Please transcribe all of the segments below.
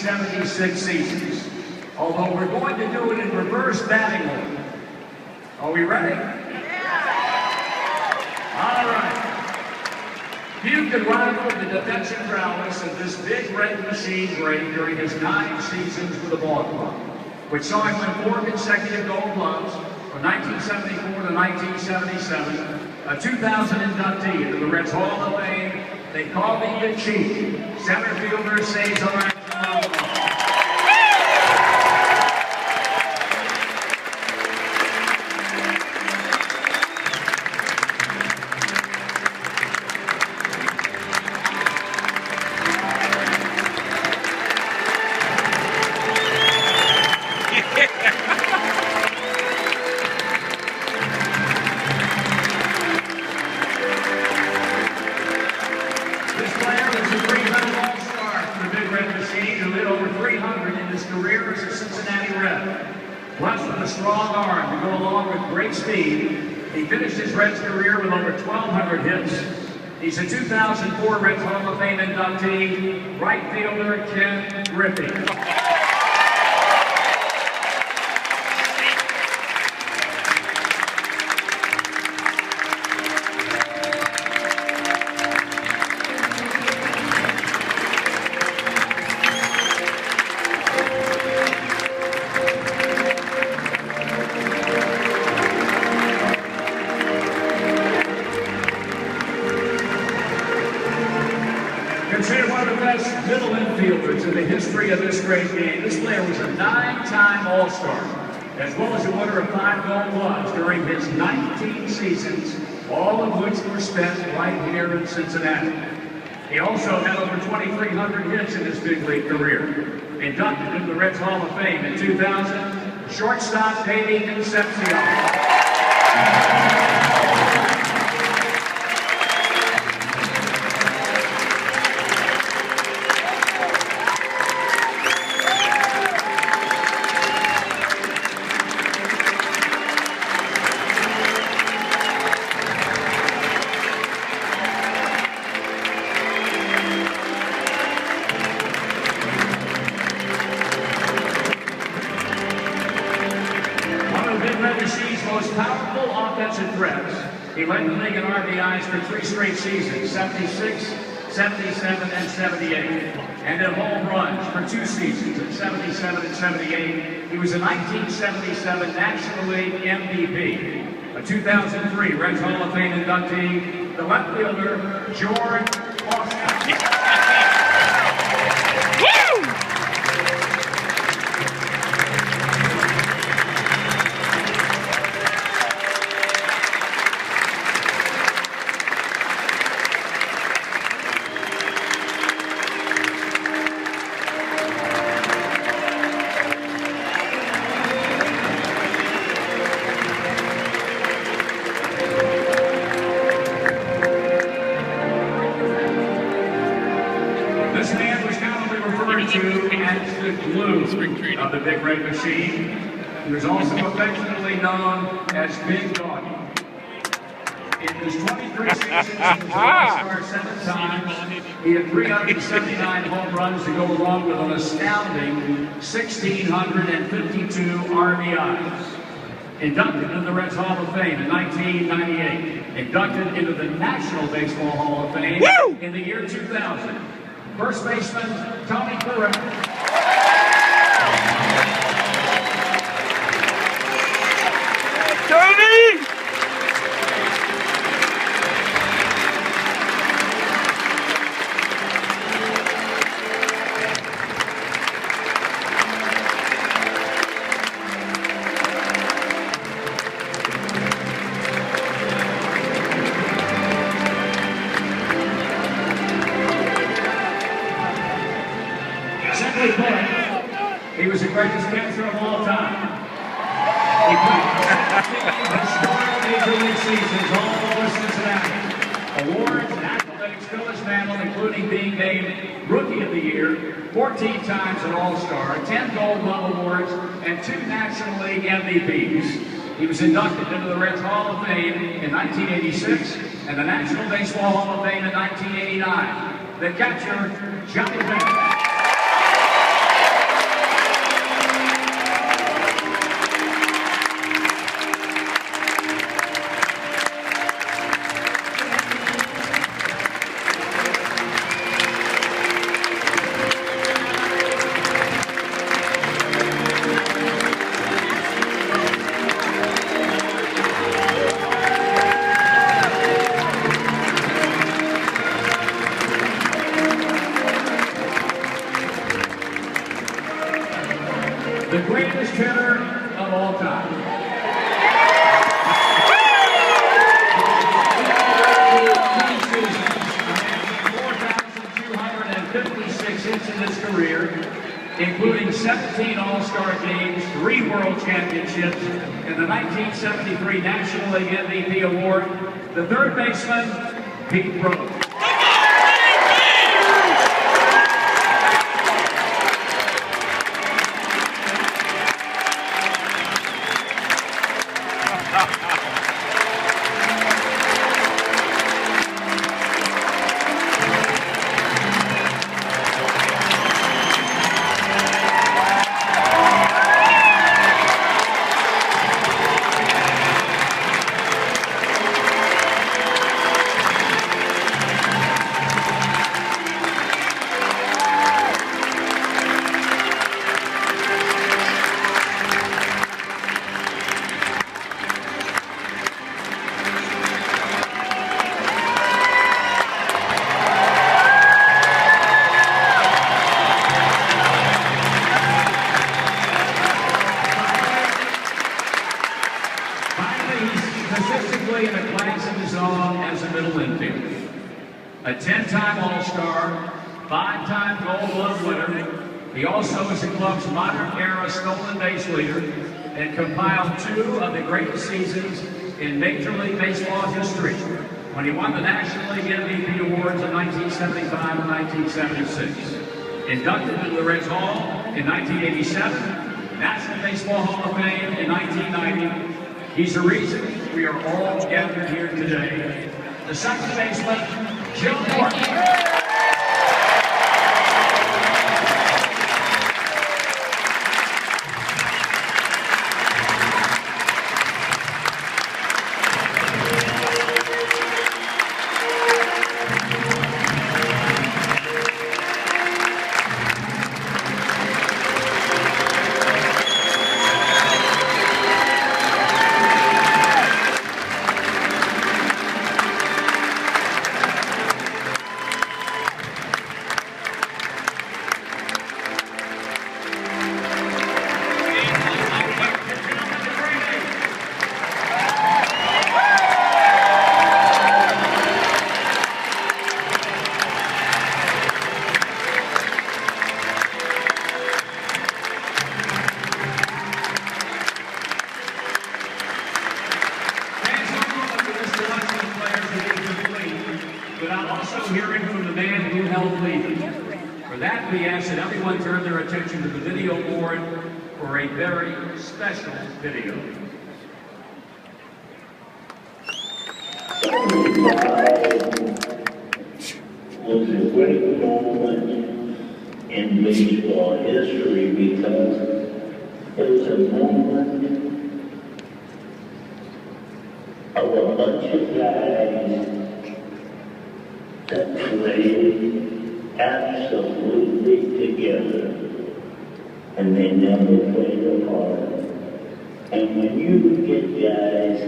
1976 seasons. Although we're going to do it in reverse batting order. Are we ready? All right. Few can rival the defensive prowess of this big red machine great during his 9 seasons with the ball club, which saw him win 4 consecutive Gold Gloves from 1974 to 1977, a 2000 inductee into the Reds Hall of Fame. They call him the Chief. Center fielder Cesar. Blessed with a strong arm to go along with great speed, he finished his Reds career with over 1,200 hits. He's a 2004 Reds Hall of Fame inductee, right fielder Ken Griffey. Considered one of the best middle infielders in the history of this great game, this player was a 9-time All-Star, as well as a winner of 5 Gold Gloves during his 19 seasons, all of which were spent right here in Cincinnati. He also had over 2,300 hits in his big league career. Inducted into the Reds Hall of Fame in 2000, shortstop Davey Concepcion. Most powerful offensive threats. He led the league in RBIs for 3 straight seasons, 76, 77, and 78. And in home runs for 2 seasons, in 77 and 78. He was a 1977 National League MVP, a 2003 Reds Hall of Fame inductee, the left fielder, George Austin. This man was commonly referred to as the glue of the Big Red Machine. He was also affectionately known as Big Doggy. In his 23 seasons, he was an All-Star 7 times. He had 379 home runs to go along with an astounding 1,652 RBIs. Inducted into the Reds Hall of Fame in 1998. Inducted into the National Baseball Hall of Fame in the year 2000. First baseman, Tony Correa. Tony! Simply put, he was the greatest catcher of all time. He played historic Major League seasons all over Cincinnati. Awards and accolades fill his mantle, including being named Rookie of the Year, 14 times an All-Star, 10 Gold Glove Awards, and 2 National League MVPs. He was inducted into the Reds Hall of Fame in 1986 and the National Baseball Hall of Fame in 1989. The catcher, Johnny Bench. the greatest hitter of all time. 4,256 hits in his career, including 17 All-Star games, 3 World Championships, and the 1973 National League MVP award, the third baseman, Pete Rose. Statistically in a class of his own as a middle infielder. A 10-time All-Star, 5-time Gold Glove winner. He also is the club's modern-era stolen base leader and compiled 2 of the greatest seasons in Major League Baseball history when he won the National League MVP awards in 1975 and 1976. Inducted into the Reds Hall in 1987, National Baseball Hall of Fame in 1990. He's the reason we are all gathered here today. The second baseman, Joe Morton. But I'm also hearing from the man who held lead. For that, we ask that everyone turn their attention to the video board for a very special video. Was a great moment in baseball history because it was a moment of a bunch of guys that played absolutely together, and they never played apart. And when you get guys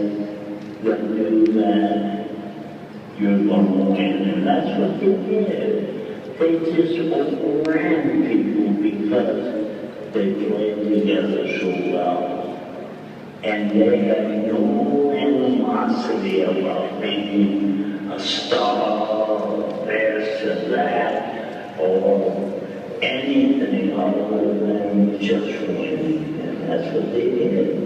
that do that, you're going to win. And that's what they did. They just overran people because they played together so well. And they had no animosity about being a star, this and that, or anything other than just winning. And that's what they did.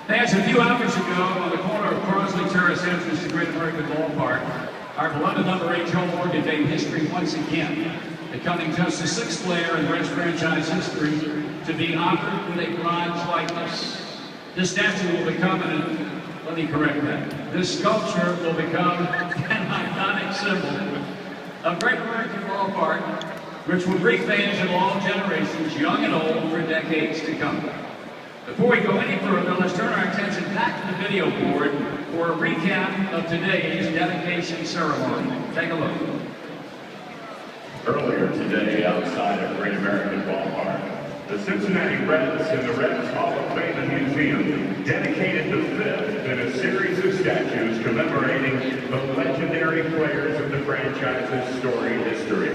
As a few hours ago, on the corner of Crosley Terrace entrance to Great American Ballpark, our beloved number 8 Joe Morgan made history once again, becoming just the 6th player in Reds franchise history to be honored with a bronze likeness. This statue will become let me correct that, this sculpture will become an iconic symbol of Great American Ballpark, which will bring fans of all generations, young and old, for decades to come. Before we go any further, let's turn our attention back to the video board for a recap of today's dedication ceremony. Take a look. Earlier today, outside of Great American Ballpark, The Cincinnati Reds and the Reds Hall of Fame and Museum dedicated the fifth in a series of statues commemorating the legendary players of the franchise's storied history.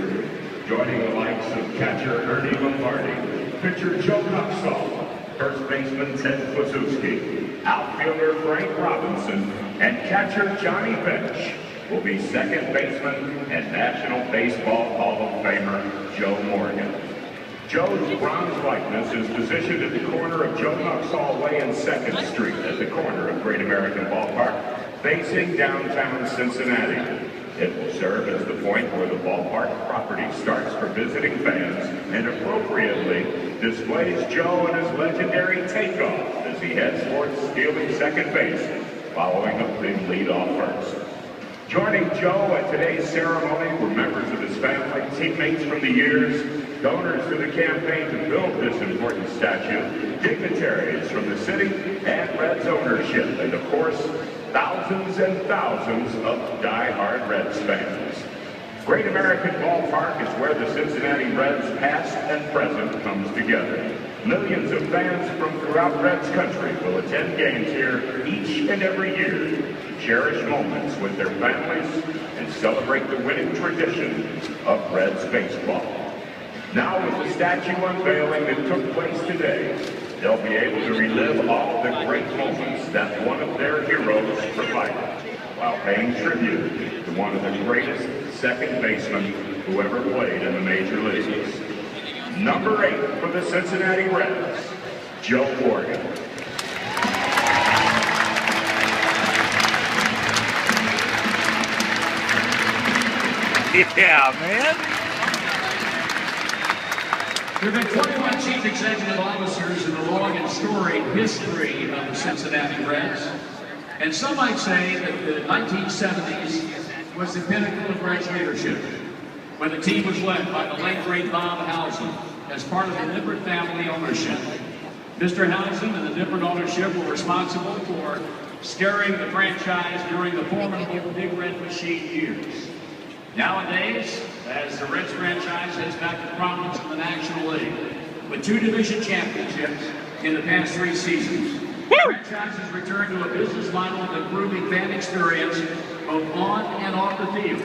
Joining the likes of catcher Ernie Lombardi, pitcher Joe Nuxall, first baseman Ted Kluszewski, outfielder Frank Robinson, and catcher Johnny Bench will be second baseman and National Baseball Hall of Famer Joe Morgan. Joe's bronze likeness is positioned at the corner of Joe Nuxall Way and 2nd Street at the corner of Great American Ballpark, facing downtown Cincinnati. It will serve as the point where the ballpark property starts for visiting fans and appropriately displays Joe and his legendary takeoff as he heads towards stealing second base, following a big leadoff first. Joining Joe at today's ceremony were members of his family, teammates from the years, donors to the campaign to build this important statue, dignitaries from the city and Reds ownership, and of course, thousands and thousands of die-hard Reds fans. Great American Ballpark is where the Cincinnati Reds past and present comes together. Millions of fans from throughout Reds country will attend games here each and every year to cherish moments with their families and celebrate the winning tradition of Reds baseball. Now with the statue unveiling that took place today, they'll be able to relive all the great moments that one of their heroes provided, while paying tribute to one of the greatest second basemen who ever played in the major leagues. Number 8 for the Cincinnati Reds, Joe Morgan. Yeah, man. There have been 21 chief executive officers in the long and storied history of the Cincinnati Reds. And some might say that the 1970s was the pinnacle of Reds leadership, when the team was led by the late great Bob Housen as part of the Nippert family ownership. Mr. Housen and the Nippert ownership were responsible for steering the franchise during the formidable Big Red Machine years. Nowadays, as the Reds franchise heads back to prominence in the National League, with 2 division championships in the past 3 seasons, the franchise has returned to a business model of improving fan experience both on and off the field.